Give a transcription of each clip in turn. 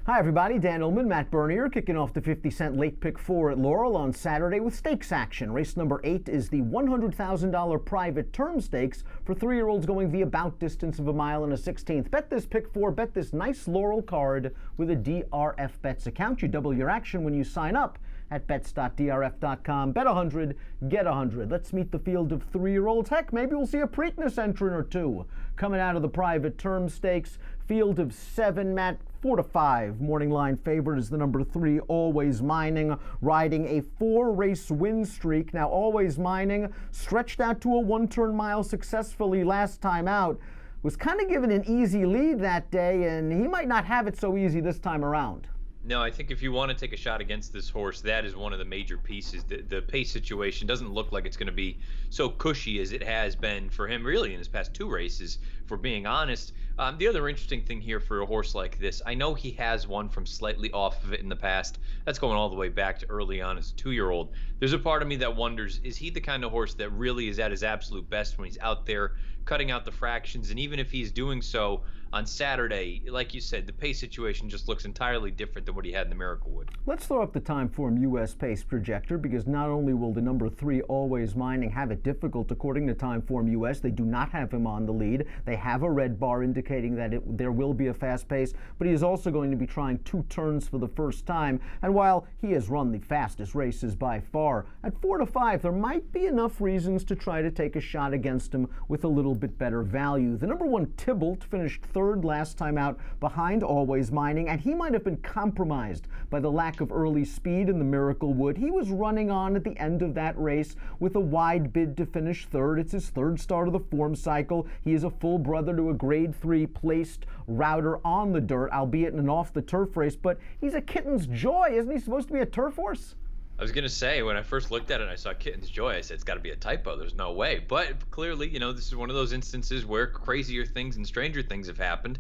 Hi everybody, Dan Illman, Matt Bernier, kicking off the 50-cent late pick 4 at Laurel on Saturday with stakes action. Race number 8 is the $100,000 private term stakes for 3-year-olds going the about distance of 1 mile and a 1/16. Bet this pick 4, bet this nice Laurel card with a DRF Bets account. You double your action when you sign up at bets.drf.com. Bet 100, get 100. Let's meet the field of 3-year-olds. Heck, maybe we'll see a Preakness entrant or two coming out of the private term stakes. Field of 7, Matt, 4 to 5. Morning line favorite is the number 3, Always Mining, riding a 4-race win streak. Now, Always Mining stretched out to a 1-turn mile successfully last time out. Was kind of given an easy lead that day, and he might not have it so easy this time around. No, I think if you want to take a shot against this horse, that is one of the major pieces. The pace situation doesn't look like it's going to be so cushy as it has been for him really in his past 2 races, for being honest. The other interesting thing here for a horse like this, I know he has won from slightly off of it in the past. That's going all the way back to early on as a 2-year-old. There's a part of me that wonders, is he the kind of horse that really is at his absolute best when he's out there cutting out the fractions? And even if he's doing so on Saturday, like you said, the pace situation just looks entirely different than what he had in the Miraclewood. Let's throw up the Timeform US pace projector, because not only will the number 3 Always Mining have it difficult according to Timeform US, they do not have him on the lead. They have a red bar indicating that there will be a fast pace, but he is also going to be trying 2 turns for the first time. And while he has run the fastest races by far, at 4 to 5, there might be enough reasons to try to take a shot against him with a little bit better value. The number 1 Tibble finished 3rd last time out behind Always Mining, and he might have been compromised by the lack of early speed in the Miraclewood. He was running on at the end of that race with a wide bid to finish 3rd. It's his 3rd start of the form cycle. He is a full brother to a grade 3 placed router on the dirt, albeit in an off the turf race, but he's a Kitten's Joy. Isn't he supposed to be a turf horse? I was going to say, when I first looked at it and I saw Kitten's Joy, I said, it's got to be a typo. There's no way. But clearly, this is one of those instances where crazier things and stranger things have happened.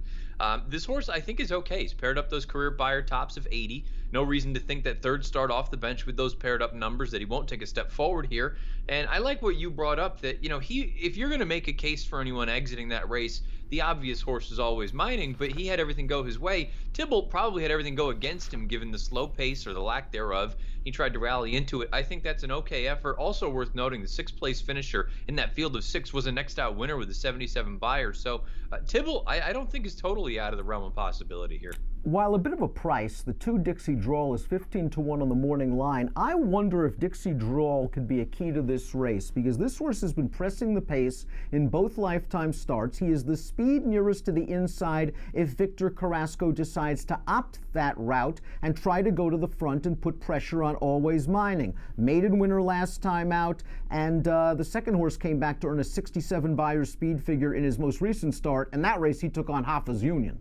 This horse, I think, is okay. He's paired up those career Beyer tops of 80. No reason to think that 3rd start off the bench with those paired up numbers that he won't take a step forward here. And I like what you brought up, that, if you're going to make a case for anyone exiting that race, the obvious horse is Always Mining, but he had everything go his way. Tibble probably had everything go against him, given the slow pace or the lack thereof. He tried to rally into it. I think that's an okay effort. Also worth noting, the 6th place finisher in that field of 6 was a next out winner with a 77 Beyer. So Tibble, I don't think is totally out of the realm of possibility here. While a bit of a price, the 2 Dixie Drawl is 15 to 1 on the morning line. I wonder if Dixie Drawl could be a key to this race, because this horse has been pressing the pace in both lifetime starts. He is the speed nearest to the inside if Victor Carrasco decides to opt that route and try to go to the front and put pressure on Always Mining. Maiden winner last time out, and the second horse came back to earn a 67 Beyer speed figure in his most recent start. In that race, he took on Hoffa's Union.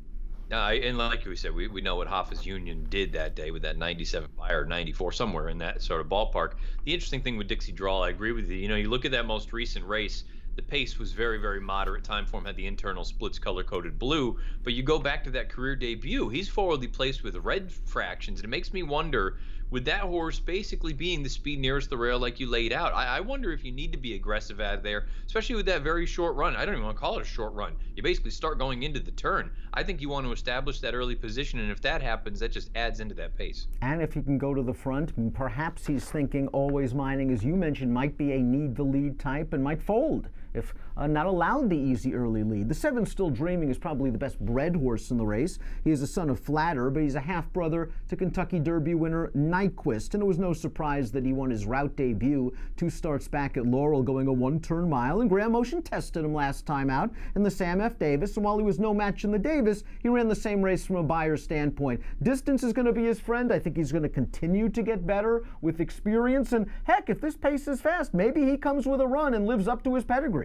And like we said, we know what Hoffa's Union did that day with that 97 Beyer, 94, somewhere in that sort of ballpark. The interesting thing with Dixie Drawl, I agree with you. You look at that most recent race, the pace was very, very moderate. Timeform had the internal splits color-coded blue. But you go back to that career debut, he's forwardly placed with red fractions. And it makes me wonder, with that horse basically being the speed nearest the rail like you laid out, I wonder if you need to be aggressive out of there, especially with that very short run. I don't even want to call it a short run. You basically start going into the turn. I think you want to establish that early position, and if that happens, that just adds into that pace. And if he can go to the front, perhaps he's thinking Always Mining, as you mentioned, might be a need the lead type and might fold if not allowed the easy early lead. The 7 Still Dreaming is probably the best bred horse in the race. He is a son of Flatter, but he's a half-brother to Kentucky Derby winner Nyquist, and it was no surprise that he won his route debut 2 starts back at Laurel, going a 1-turn mile, and Graham Motion tested him last time out in the Sam F. Davis, and while he was no match in the Davis, he ran the same race from a Beyer standpoint. Distance is going to be his friend. I think he's going to continue to get better with experience, and heck, if this pace is fast, maybe he comes with a run and lives up to his pedigree.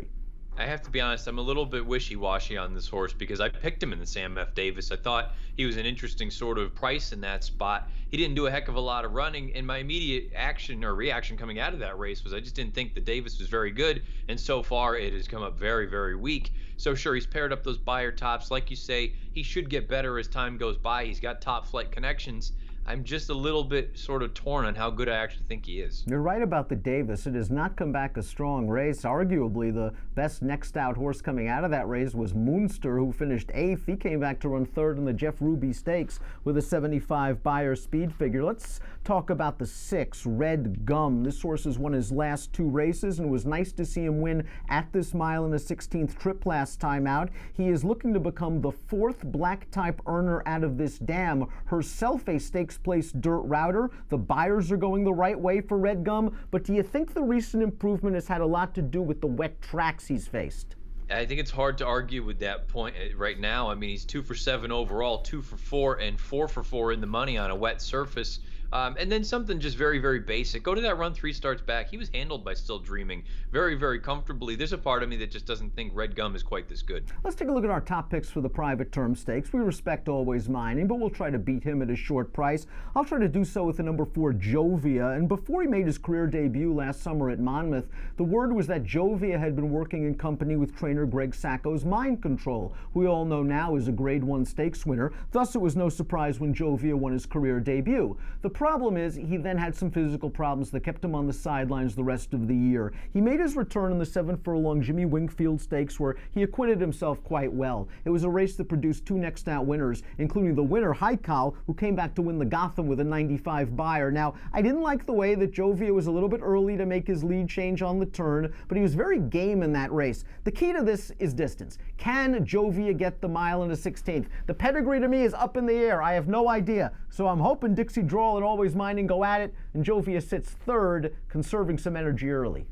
I have to be honest, I'm a little bit wishy-washy on this horse because I picked him in the Sam F. Davis. I thought he was an interesting sort of price in that spot. He didn't do a heck of a lot of running, and my immediate action or reaction coming out of that race was I just didn't think the Davis was very good, and so far it has come up very, very weak. So sure, he's paired up those Beyer tops. Like you say, he should get better as time goes by. He's got top flight connections. I'm just a little bit sort of torn on how good I actually think he is. You're right about the Davis. It has not come back a strong race. Arguably, the best next out horse coming out of that race was Moonster, who finished 8th. He came back to run 3rd in the Jeff Ruby Stakes with a 75 Beyer speed figure. Let's talk about the 6, Red Gum. This horse has won his last 2 races, and it was nice to see him win at this mile in a 16th trip last time out. He is looking to become the 4th black type earner out of this dam, herself a stakes place dirt router. The Beyers are going the right way for Red Gum, but do you think the recent improvement has had a lot to do with the wet tracks he's faced? I think it's hard to argue with that point right now. I mean, he's 2 for 7 overall, 2 for 4, and 4 for 4 in the money on a wet surface. And then something just very, very basic. Go to that run 3 starts back. He was handled by Still Dreaming very, very comfortably. There's a part of me that just doesn't think Red Gum is quite this good. Let's take a look at our top picks for the private term stakes. We respect Always Mining, but we'll try to beat him at a short price. I'll try to do so with the number 4, Jovia. And before he made his career debut last summer at Monmouth, the word was that Jovia had been working in company with trainer Greg Sacco's Mind Control, who we all know now is a Grade 1 stakes winner. Thus, it was no surprise when Jovia won his career debut. The problem is he then had some physical problems that kept him on the sidelines the rest of the year. He made his return in the 7 furlong Jimmy Wingfield Stakes, where he acquitted himself quite well. It was a race that produced 2 next out winners, including the winner, Haikal, who came back to win the Gotham with a 95 Beyer. Now, I didn't like the way that Jovia was a little bit early to make his lead change on the turn, but he was very game in that race. The key to this is distance. Can Jovia get the mile in a 16th? The pedigree to me is up in the air. I have no idea. So I'm hoping Dixie Drawl and Always Mining go at it, and Jovia sits 3rd, conserving some energy early.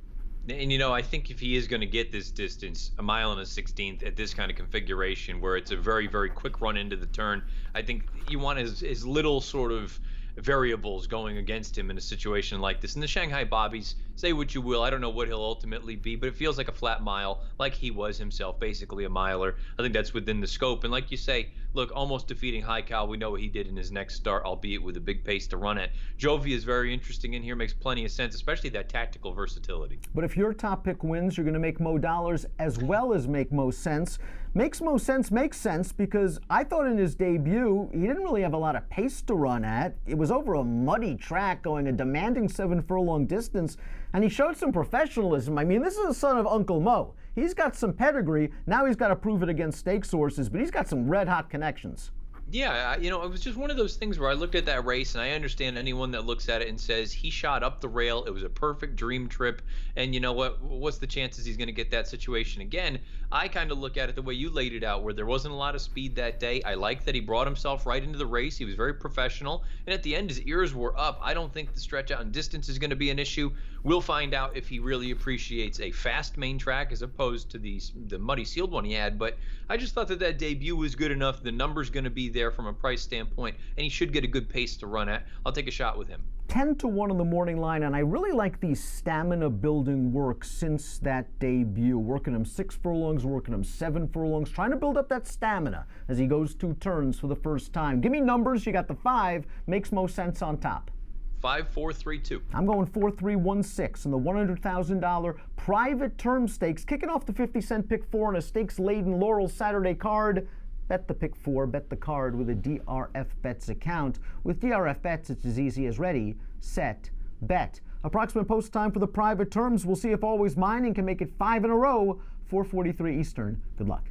And I think if he is going to get this distance, a mile and a 16th at this kind of configuration where it's a very, very quick run into the turn, I think you want as little sort of variables going against him in a situation like this. And the Shanghai Bobbies, say what you will, I don't know what he'll ultimately be, but it feels like a flat mile, like he was himself, basically a miler. I think that's within the scope. And like you say, look, almost defeating Haikal, we know what he did in his next start, albeit with a big pace to run at. Jovia is very interesting in here, makes plenty of sense, especially that tactical versatility. But if your top pick wins, you're going to make mo dollars as well as make mo sense. Makes sense because I thought in his debut, he didn't really have a lot of pace to run at. It was over a muddy track going a demanding 7 furlong distance, and he showed some professionalism. I mean, this is the son of Uncle Mo. He's got some pedigree. Now he's got to prove it against stakes horses, but he's got some red-hot connections. Yeah, it was just one of those things where I looked at that race, and I understand anyone that looks at it and says he shot up the rail. It was a perfect dream trip, and you know what? What's the chances he's going to get that situation again? I kind of look at it the way you laid it out, where there wasn't a lot of speed that day. I like that he brought himself right into the race. He was very professional, and at the end, his ears were up. I don't think the stretch out in distance is going to be an issue. We'll find out if he really appreciates a fast main track as opposed to the muddy sealed one he had. But I just thought that debut was good enough. The number's going to be there from a price standpoint, and he should get a good pace to run at. I'll take a shot with him. 10 to 1 on the morning line, and I really like the stamina building work since that debut. Working him 6 furlongs, working him 7 furlongs, trying to build up that stamina as he goes 2 turns for the first time. Give me numbers. You got the 5. Makes most sense on top. 5-4-3-2. I'm going 4-3-1-6 in the $100,000 private term stakes, kicking off the 50-cent pick 4 on a stakes-laden Laurel Saturday card. Bet the pick 4, bet the card with a DRF Bets account. With DRF Bets, it's as easy as ready, set, bet. Approximate post time for the private terms. We'll see if Always Mining can make it 5 in a row, 4:43 Eastern. Good luck.